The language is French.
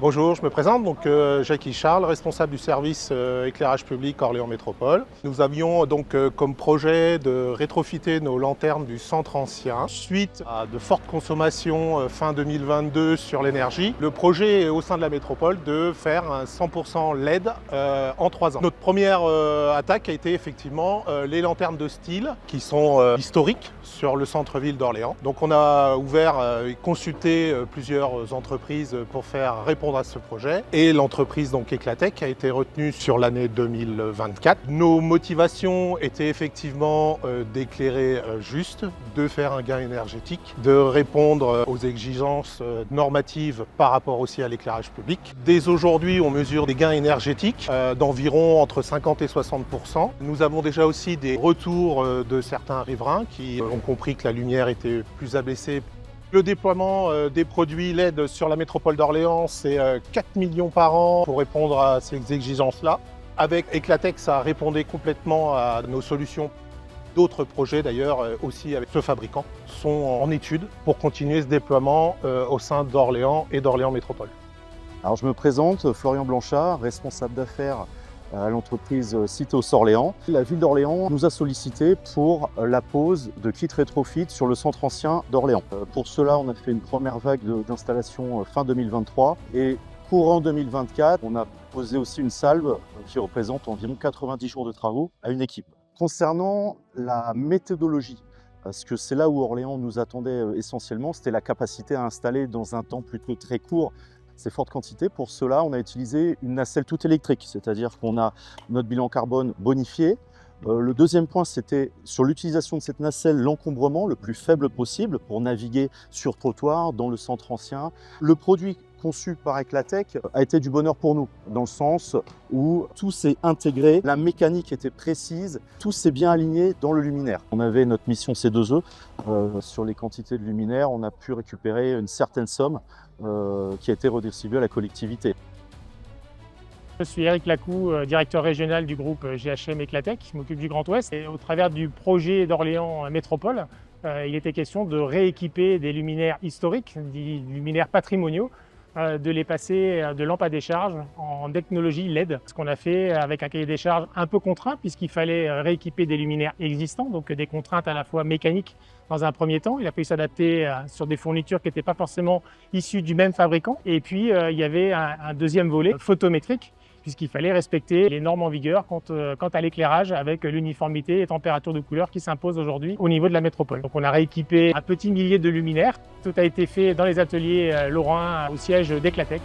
Bonjour, je me présente, Jackie Charles, responsable du service éclairage public Orléans Métropole. Nous avions comme projet de rétrofiter nos lanternes du centre ancien. Suite à de fortes consommations fin 2022 sur l'énergie, le projet est au sein de la métropole de faire un 100% LED en 3 ans. Notre première attaque a été effectivement les lanternes de style qui sont historiques sur le centre-ville d'Orléans. Donc on a ouvert et consulté plusieurs entreprises pour faire répondre à ce projet, et l'entreprise Eclatech a été retenue sur l'année 2024. Nos motivations étaient effectivement d'éclairer juste, de faire un gain énergétique, de répondre aux exigences normatives par rapport aussi à l'éclairage public. Dès aujourd'hui, on mesure des gains énergétiques d'environ entre 50 et 60%. Nous avons déjà aussi des retours de certains riverains qui ont compris que la lumière était plus abaissée. Le déploiement des produits LED sur la métropole d'Orléans, c'est 4 millions par an pour répondre à ces exigences-là. Avec Eclatech, ça répondait complètement à nos solutions. D'autres projets d'ailleurs, aussi avec ce fabricant, sont en étude pour continuer ce déploiement au sein d'Orléans et d'Orléans Métropole. Alors je me présente, Florian Blanchard, responsable d'affaires à l'entreprise Citos Orléans. La ville d'Orléans nous a sollicité pour la pose de kits rétrofit sur le centre ancien d'Orléans. Pour cela, on a fait une première vague d'installation fin 2023 et courant 2024, on a posé aussi une salve qui représente environ 90 jours de travaux à une équipe. Concernant la méthodologie, parce que c'est là où Orléans nous attendait essentiellement, c'était la capacité à installer dans un temps plutôt très court ces fortes quantités. Pour cela, on a utilisé une nacelle toute électrique, c'est-à-dire qu'on a notre bilan carbone bonifié. Le deuxième point, c'était sur l'utilisation de cette nacelle, l'encombrement le plus faible possible pour naviguer sur trottoir dans le centre ancien. Le produit conçu par Eclatech a été du bonheur pour nous, dans le sens où tout s'est intégré, la mécanique était précise, tout s'est bien aligné dans le luminaire. On avait notre mission C2E, sur les quantités de luminaire, on a pu récupérer une certaine somme qui a été redistribuée à la collectivité. Je suis Eric Lacou, directeur régional du groupe GHM Eclatech, qui m'occupe du Grand Ouest. Et au travers du projet d'Orléans Métropole, il était question de rééquiper des luminaires historiques, des luminaires patrimoniaux, de les passer de lampes à décharge en technologie LED. Ce qu'on a fait avec un cahier des charges un peu contraint, puisqu'il fallait rééquiper des luminaires existants, donc des contraintes à la fois mécaniques dans un premier temps. Il a fallu s'adapter sur des fournitures qui n'étaient pas forcément issues du même fabricant. Et puis il y avait un deuxième volet photométrique, puisqu'il fallait respecter les normes en vigueur quant à l'éclairage avec l'uniformité et température de couleur qui s'imposent aujourd'hui au niveau de la métropole. Donc on a rééquipé un petit millier de luminaires. Tout a été fait dans les ateliers lorrains au siège d'Eclatech.